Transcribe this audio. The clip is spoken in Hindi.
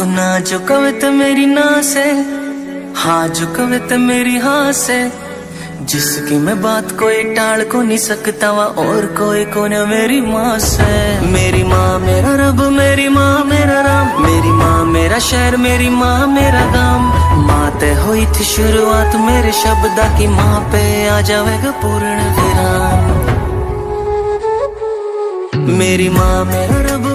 तू ना जो कवित मेरी ना से, हाँ जो कवित मेरी हाँ से, जिसकी मैं बात कोई टाल को नहीं सकता वा और कोई को न मेरी माँ से। मेरी माँ मेरा रब, मेरी माँ मेरा राम, मेरी माँ मेरा शहर, मेरी माँ मेरा गाम। माँ ते हुई थी शुरुआत मेरे शब्दा की, माँ पे आ जाएगा पूर्ण विराम। मेरी माँ मेरा रब,